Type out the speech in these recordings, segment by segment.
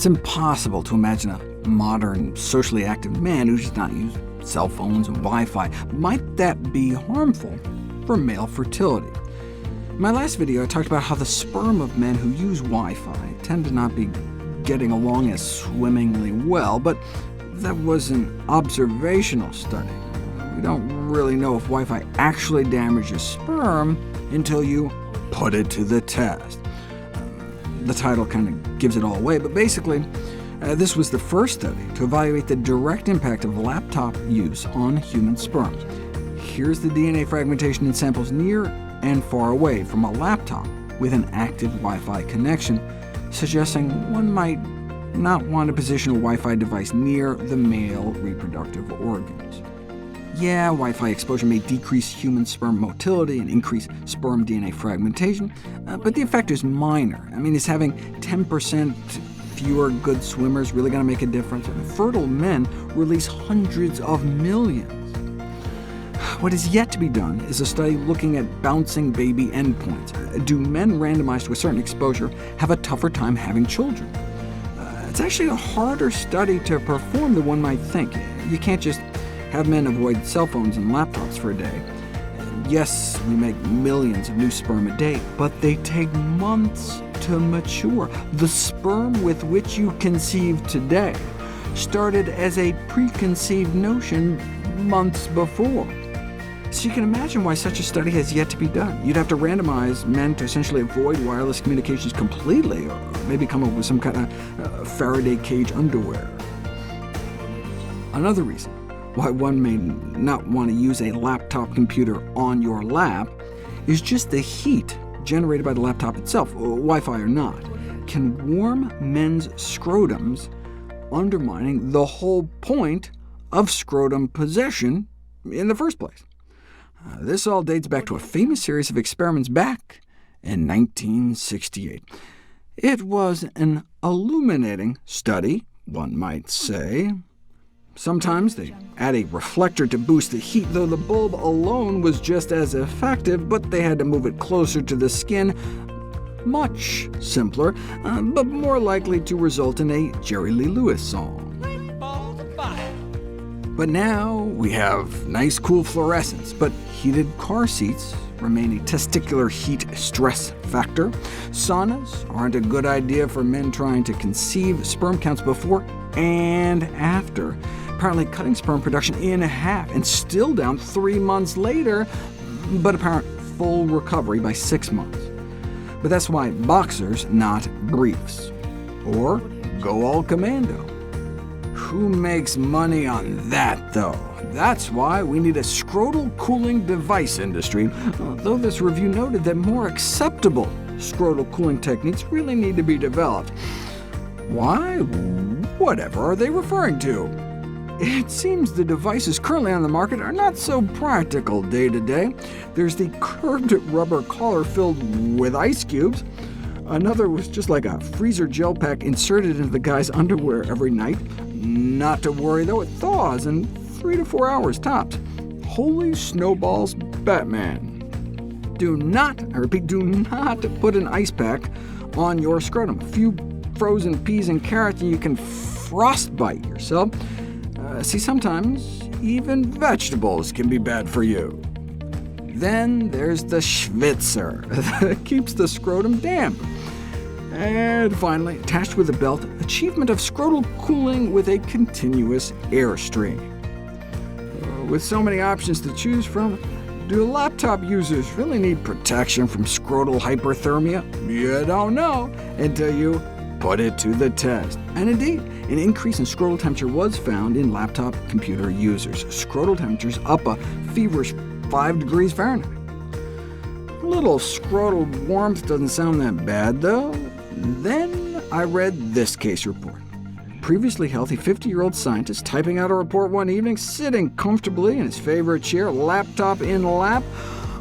It's impossible to imagine a modern, socially active man who does not use cell phones and Wi-Fi. Might that be harmful for male fertility? In my last video, I talked about how the sperm of men who use Wi-Fi tend to not be getting along as swimmingly well, but that was an observational study. We don't really know if Wi-Fi actually damages sperm until you put it to the test. The title kind of gives it all away, but basically, this was the first study to evaluate the direct impact of laptop use on human sperm. Here's the DNA fragmentation in samples near and far away from a laptop with an active Wi-Fi connection, suggesting one might not want to position a Wi-Fi device near the male reproductive organs. Yeah, Wi-Fi exposure may decrease human sperm motility and increase sperm DNA fragmentation, but the effect is minor. Is having 10% fewer good swimmers really going to make a difference? Fertile men release hundreds of millions. What is yet to be done is a study looking at bouncing baby endpoints. Do men randomized to a certain exposure have a tougher time having children? It's actually a harder study to perform than one might think. You can't just have men avoid cell phones and laptops for a day. Yes, we make millions of new sperm a day, but they take months to mature. The sperm with which you conceive today started as a preconceived notion months before. So you can imagine why such a study has yet to be done. You'd have to randomize men to essentially avoid wireless communications completely, or maybe come up with some kind of Faraday cage underwear. Another reason why one may not want to use a laptop computer on your lap is just the heat generated by the laptop itself, Wi-Fi or not, can warm men's scrotums, undermining the whole point of scrotum possession in the first place. This all dates back to a famous series of experiments back in 1968. It was an illuminating study, one might say. Sometimes they add a reflector to boost the heat, though the bulb alone was just as effective, but they had to move it closer to the skin. Much simpler, but more likely to result in a Jerry Lee Lewis song. But now we have nice cool fluorescence, but heated car seats remain a testicular heat stress factor. Saunas aren't a good idea for men trying to conceive. Sperm counts before and after, apparently cutting sperm production in half, and still down 3 months later, but apparent full recovery by 6 months. But that's why boxers, not briefs. Or go all commando. Who makes money on that, though? That's why we need a scrotal cooling device industry, though this review noted that more acceptable scrotal cooling techniques really need to be developed. Why? Whatever are they referring to? It seems the devices currently on the market are not so practical day to day. There's the curved rubber collar filled with ice cubes. Another was just like a freezer gel pack inserted into the guy's underwear every night. Not to worry, though, it thaws in 3 to 4 hours tops. Holy snowballs, Batman. Do not, I repeat, do not put an ice pack on your scrotum. A few frozen peas and carrots and you can frostbite yourself. See, sometimes even vegetables can be bad for you. Then there's the Schwitzer that keeps the scrotum damp. And finally, attached with a belt, achievement of scrotal cooling with a continuous airstream. With so many options to choose from, do laptop users really need protection from scrotal hyperthermia? You don't know until you put it to the test. And indeed, an increase in scrotal temperature was found in laptop computer users. Scrotal temperatures up a feverish 5 degrees Fahrenheit. A little scrotal warmth doesn't sound that bad, though. Then I read this case report. Previously healthy 50-year-old scientist typing out a report one evening, sitting comfortably in his favorite chair, laptop in lap,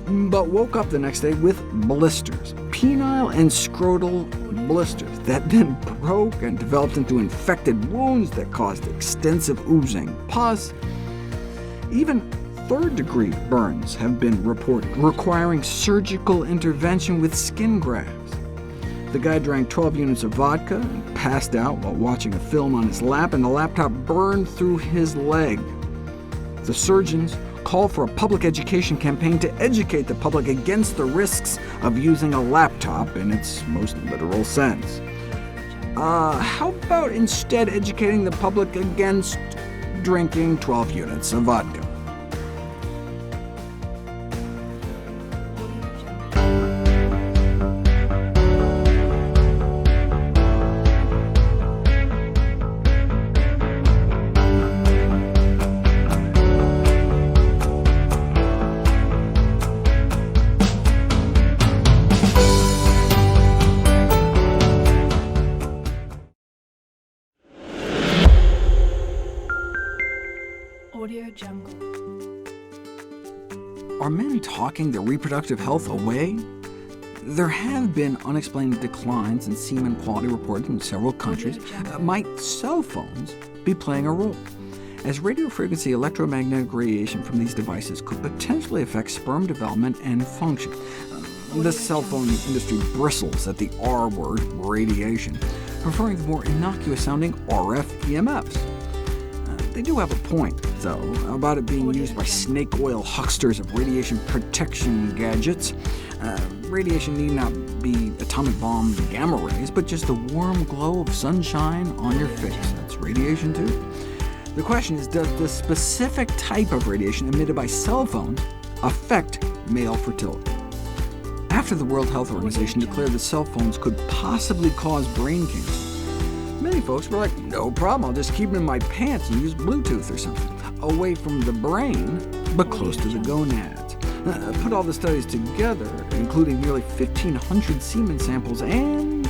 but woke up the next day with blisters, penile and scrotal blisters, that then broke and developed into infected wounds that caused extensive oozing pus. Even third-degree burns have been reported, requiring surgical intervention with skin grafts. The guy drank 12 units of vodka and passed out while watching a film on his lap, and the laptop burned through his leg. The surgeons called for a public education campaign to educate the public against the risks of using a laptop in its most literal sense. How about instead educating the public against drinking 12 units of vodka? Audio Jungle. Are men talking their reproductive health away? There have been unexplained declines in semen quality reported in several countries. Might cell phones be playing a role? As radiofrequency electromagnetic radiation from these devices could potentially affect sperm development and function. The cell phone industry bristles at the R word, radiation, preferring the more innocuous-sounding RF EMFs. They do have a point, though, about it being used by snake oil hucksters of radiation protection gadgets. Radiation need not be atomic bomb gamma rays, but just the warm glow of sunshine on your face. That's radiation too. The question is, does the specific type of radiation emitted by cell phones affect male fertility? After the World Health Organization declared that cell phones could possibly cause brain cancer, many folks were like, no problem, I'll just keep them in my pants and use Bluetooth or something, away from the brain, but close to the gonads. Put all the studies together, including nearly 1,500 semen samples, and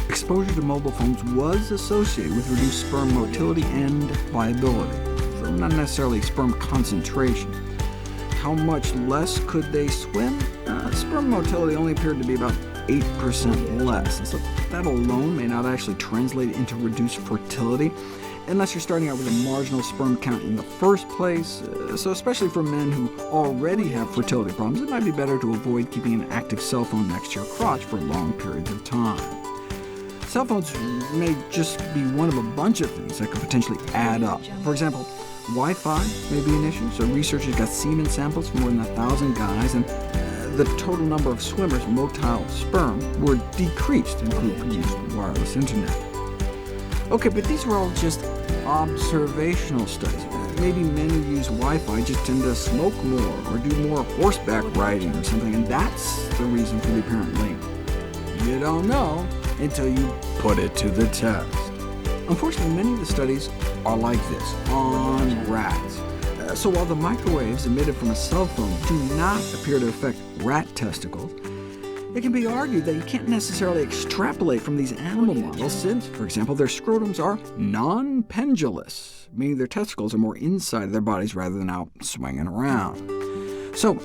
exposure to mobile phones was associated with reduced sperm motility and viability, though not necessarily sperm concentration. How much less could they swim? Sperm motility only appeared to be about 8% less, and so that alone may not actually translate into reduced fertility, unless you're starting out with a marginal sperm count in the first place. So especially for men who already have fertility problems, it might be better to avoid keeping an active cell phone next to your crotch for long periods of time. Cell phones may just be one of a bunch of things that could potentially add up. For example, Wi-Fi may be an issue, so researchers got semen samples from more than 1,000 guys, and the total number of swimmers' motile sperm were decreased in group who used wireless internet. OK, but these were all just observational studies. Maybe men who use Wi-Fi just tend to smoke more or do more horseback riding or something, and that's the reason for the apparent link. You don't know until you put it to the test. Unfortunately, many of the studies are like this, on rats. So while the microwaves emitted from a cell phone do not appear to affect rat testicles, it can be argued that you can't necessarily extrapolate from these animal models since, for example, their scrotums are non-pendulous, meaning their testicles are more inside of their bodies rather than out swinging around. So,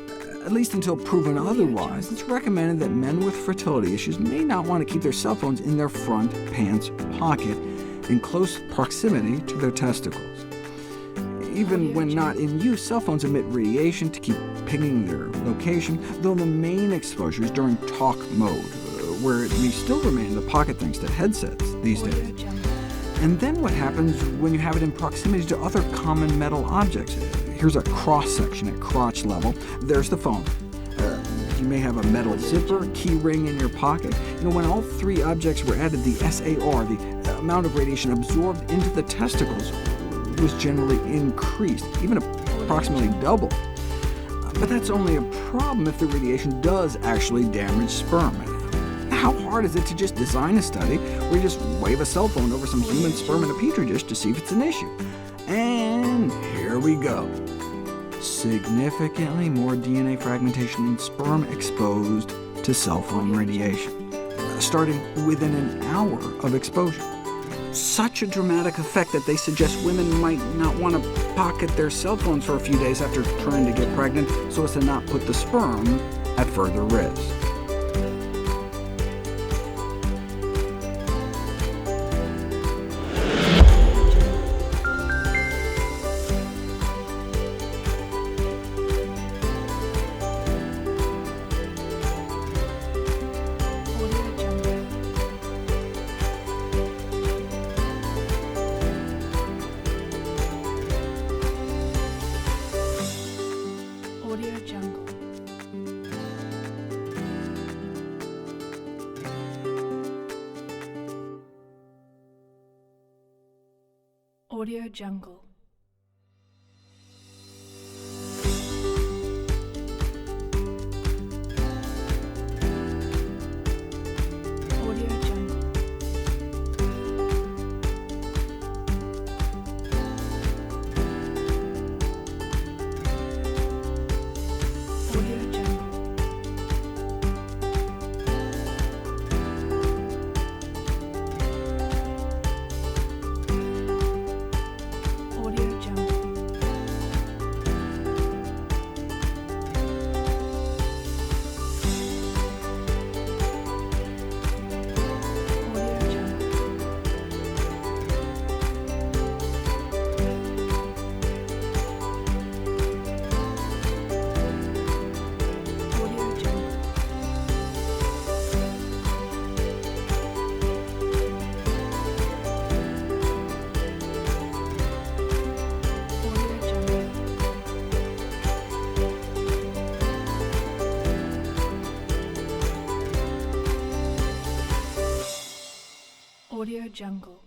at least until proven otherwise, it's recommended that men with fertility issues may not want to keep their cell phones in their front pants pocket in close proximity to their testicles. Even when not in use, cell phones emit radiation to keep pinging their location, though the main exposure is during talk mode, where it may still remain in the pocket thanks to headsets these days. And then what happens when you have it in proximity to other common metal objects? Here's a cross-section at crotch level. There's the phone. You may have a metal zipper, key ring in your pocket. When all three objects were added, the SAR, the amount of radiation absorbed into the testicles, was generally increased, even approximately double. But that's only a problem if the radiation does actually damage sperm. How hard is it to just design a study where you just wave a cell phone over some human sperm in a petri dish to see if it's an issue? And here we go. Significantly more DNA fragmentation in sperm exposed to cell phone radiation, starting within an hour of exposure. Such a dramatic effect that they suggest women might not want to pocket their cell phones for a few days after trying to get pregnant so as to not put the sperm at further risk. Audio Jungle. Audio Jungle. Audio Jungle. Audio Jungle. Audio Jungle. Audio Jungle.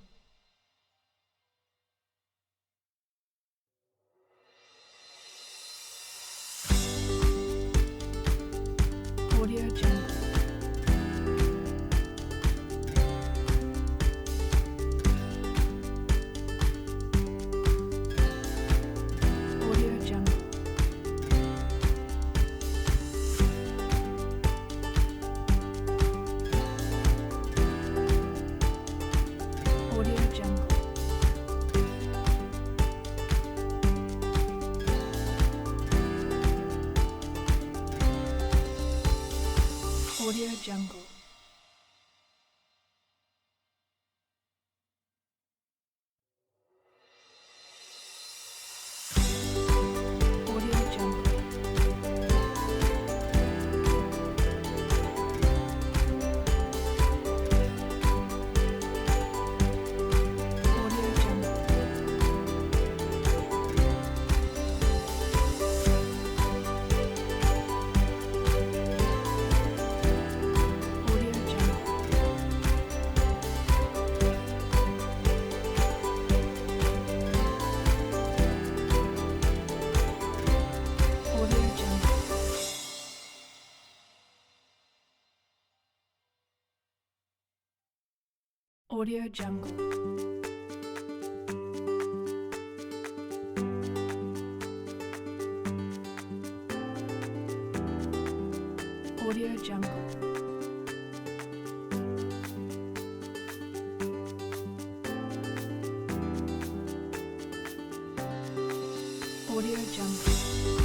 Audio Jungle. Audio Jungle. Audio Jungle. Audio Jungle. Audio Jungle. Audio Jungle. Audio Jungle. Audio Jungle. Audio Jungle. Audio Jungle. Audio Jungle. Audio Jungle. Audio Jungle.